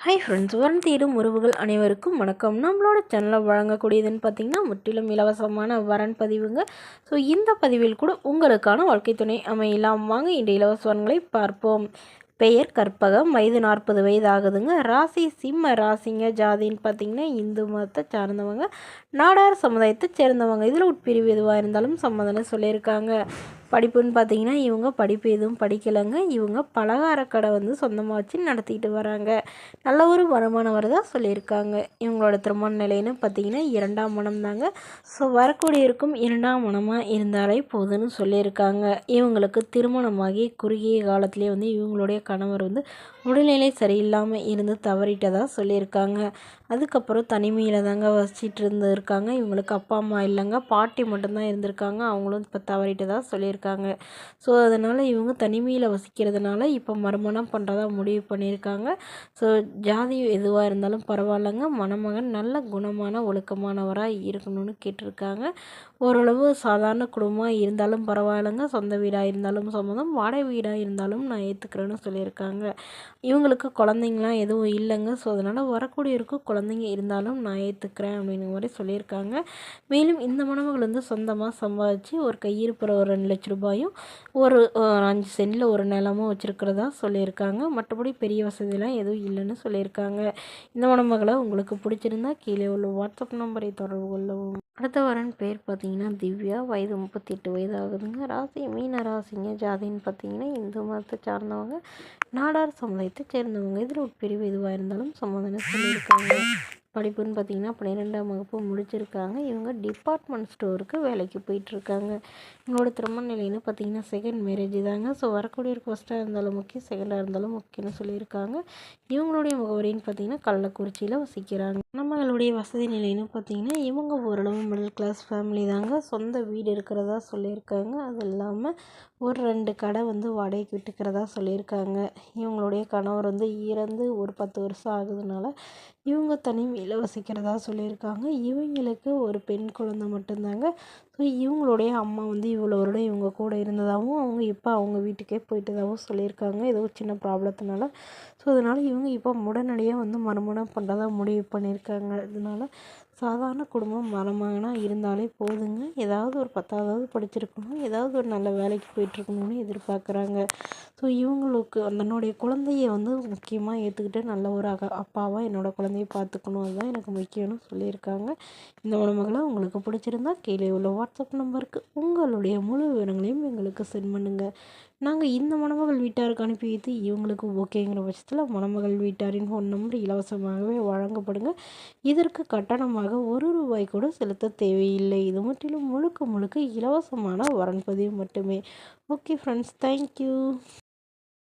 Hi friends, வரம் தேடும் உறவுகள் அனைவருக்கும் வணக்கம். நம்மளோட சேனலில் வழங்கக்கூடியதுன்னு பார்த்திங்கன்னா முற்றிலும் இலவசமான வரன் பதிவுங்க. ஸோ இந்த பதிவில் கூட உங்களுக்கான வாழ்க்கை துணை அமையலாம். வாங்க இந்த இலவச வரன்களை பார்ப்போம். பெயர் கற்பகம், வயது 40 வயது ஆகுதுங்க. ராசி சிம்ம ராசிங்க. ஜாதின்னு பார்த்திங்கன்னா இந்து மதத்தை சார்ந்தவங்க, நாடார் சமுதாயத்தை சேர்ந்தவங்க. இதில் உட்பிரிவு எதுவாக இருந்தாலும் சம்மதம்னு சொல்லியிருக்காங்க. படிப்புன்னு பார்த்தீங்கன்னா இவங்க படிப்பு எதுவும் படிக்கலைங்க. இவங்க பலகார கடை வந்து சொந்தமாக வச்சு நடத்திக்கிட்டு வராங்க. நல்ல ஒரு வருமானம் வரதா சொல்லியிருக்காங்க. இவங்களோட திருமண நிலைன்னு பார்த்தீங்கன்னா 2ஆம் மனம் தாங்க. ஸோ வரக்கூடியிருக்கும் 2ஆம் மனமாக இருந்தாலே போதுன்னு சொல்லியிருக்காங்க. இவங்களுக்கு திருமணமாகி குறுகிய காலத்திலே வந்து இவங்களுடைய கணவர் வந்து உடல்நிலை சரியில்லாமல் இருந்து தவறிட்டதாக சொல்லியிருக்காங்க. அதுக்கப்புறம் தனிமையில் தாங்க வசிச்சுட்டு இருந்திருக்காங்க. இவங்களுக்கு அப்பா அம்மா இல்லைங்க, பாட்டி மட்டும்தான் இருந்திருக்காங்க. அவங்களும் இப்போ தவறிட்டதாக சொல்லியிருக்காங்க. ஸோ அதனால் இவங்க தனிமையில் வசிக்கிறதுனால இப்போ மறுமணம் பண்ணுறதா முடிவு பண்ணியிருக்காங்க. ஸோ ஜாதி எதுவாக இருந்தாலும் பரவாயில்லைங்க, மணமகன் நல்ல குணமான ஒழுக்கமானவராக இருக்கணும்னு கேட்டிருக்காங்க. ஓரளவு சாதாரண குடும்பமாக இருந்தாலும் பரவாயில்லைங்க, சொந்த வீடாக இருந்தாலும் சம்மதம், வாடகை வீடாக இருந்தாலும் நான் ஏற்றுக்கிறேன்னு சொல்லியிருக்காங்க. இவங்களுக்கு குழந்தைங்களாம் எதுவும் இல்லைங்க. ஸோ அதனால் வரக்கூடியவருக்கு குழந்தைங்க இருந்தாலும் நான் ஏற்றுக்கிறேன் அப்படிங்கிற மாதிரி சொல்லியிருக்காங்க. மேலும் இந்த மணமகள் வந்து சொந்தமாக சம்பாதிச்சு ஒரு கையிருப்புற ஒரு 2 லட்ச ரூபாயும் ஒரு 5 சென்டில் ஒரு நிலமும் வச்சுருக்கிறதா சொல்லியிருக்காங்க. மற்றபடி பெரிய வசதியெலாம் எதுவும் இல்லைன்னு சொல்லியிருக்காங்க. இந்த மணமகளை உங்களுக்கு பிடிச்சிருந்தா கீழே உள்ள வாட்ஸ்அப் நம்பரை தொடர்பு கொள்ளவும். அடுத்த வரன் பேர் பார்த்தீங்கன்னா திவ்யா, வயது 38 வயது ஆகுதுங்க. ராசி மீன ராசிங்க. ஜாதின்னு பார்த்தீங்கன்னா இந்து மதத்தை சார்ந்தவங்க, நாடார் சமுதாயத்தை சேர்ந்தவங்க. இதில் உட்பிரிவு எதுவாக இருந்தாலும் சம்மதம்னு சொல்லியிருக்காங்க. படிப்புன்னு பார்த்தீங்கன்னா 12ஆம் வகுப்பு முடிச்சிருக்காங்க. இவங்க டிபார்ட்மெண்ட் ஸ்டோருக்கு வேலைக்கு போயிட்டுருக்காங்க. இவங்களோட திருமண நிலைன்னு பார்த்தீங்கன்னா செகண்ட் மேரேஜ் தாங்க. ஸோ வரக்கூடியவருக்கு ஃபஸ்ட்டாக இருந்தாலும் முக்கியம், செகண்டாக இருந்தாலும் முக்கியம்னு சொல்லியிருக்காங்க. இவங்களுடைய முகவரின்னு பார்த்தீங்கன்னா கள்ளக்குறிச்சியில் வசிக்கிறாங்க. நம்மளுடைய வசதி நிலைன்னு பார்த்தீங்கன்னா இவங்க ஓரளவு மிடில் கிளாஸ் ஃபேமிலி தாங்க. சொந்த வீடு இருக்கிறதா சொல்லியிருக்காங்க. அது இல்லாமல் ஒரு 2 கடை வந்து வாடகைக்கு விட்டுக்கிறதா சொல்லியிருக்காங்க. இவங்களுடைய கணவர் வந்து இறந்து ஒரு 10 வருஷம் ஆகுதுனால இவங்க தனிமையில் வசிக்கிறதா சொல்லியிருக்காங்க. இவங்களுக்கு ஒரு பெண் குழந்தை மட்டும்தாங்க. ஸோ இவங்களுடைய அம்மா வந்து இவ்வளோ வருடம் இவங்க கூட இருந்ததாகவும், அவங்க இப்போ அவங்க வீட்டுக்கே போயிட்டதாகவும் சொல்லியிருக்காங்க, ஏதோ சின்ன ப்ராப்ளத்தினால. ஸோ அதனால் இவங்க இப்போ உடனடியாக வந்து மறுமணம் பண்ணுறதா முடிவு பண்ணியிருக்காங்க. இதனால் சாதாரண குடும்பம் மருமகனாக இருந்தாலே போதுங்க. ஏதாவது ஒரு 10வது படிச்சிருக்கணும், ஏதாவது ஒரு நல்ல வேலைக்கு போயிட்டுருக்கணும்னு எதிர்பார்க்குறாங்க. ஸோ இவங்களுக்கு தன்னுடைய குழந்தைய வந்து முக்கியமாக ஏற்றுக்கிட்டு நல்ல ஒரு அப்பாவாக என்னோடய குழந்தைய பார்த்துக்கணும், அதுதான் எனக்கு முக்கியம்னு சொல்லியிருக்காங்க. இந்த மணமகளை உங்களுக்கு பிடிச்சிருந்தா கீழே உள்ள வாட்ஸ்அப் நம்பருக்கு உங்களுடைய முழு விவரங்களையும் எங்களுக்கு சென்ட் பண்ணுங்கள். நாங்கள் இந்த மணமகள் வீட்டாருக்கு அனுப்பி வைத்து இவங்களுக்கு ஓகேங்கிற பட்சத்தில் மணமகள் வீட்டாரின் ஃபோன் நம்பர் இலவசமாகவே வழங்கப்படுங்க. இதற்கு கட்டணமாக ₹1 கூட செலுத்த தேவையில்லை. இது முற்றிலும் முழுக்க முழுக்க இலவசமான வரன் பதிவு மட்டுமே. Okay friends, thank you.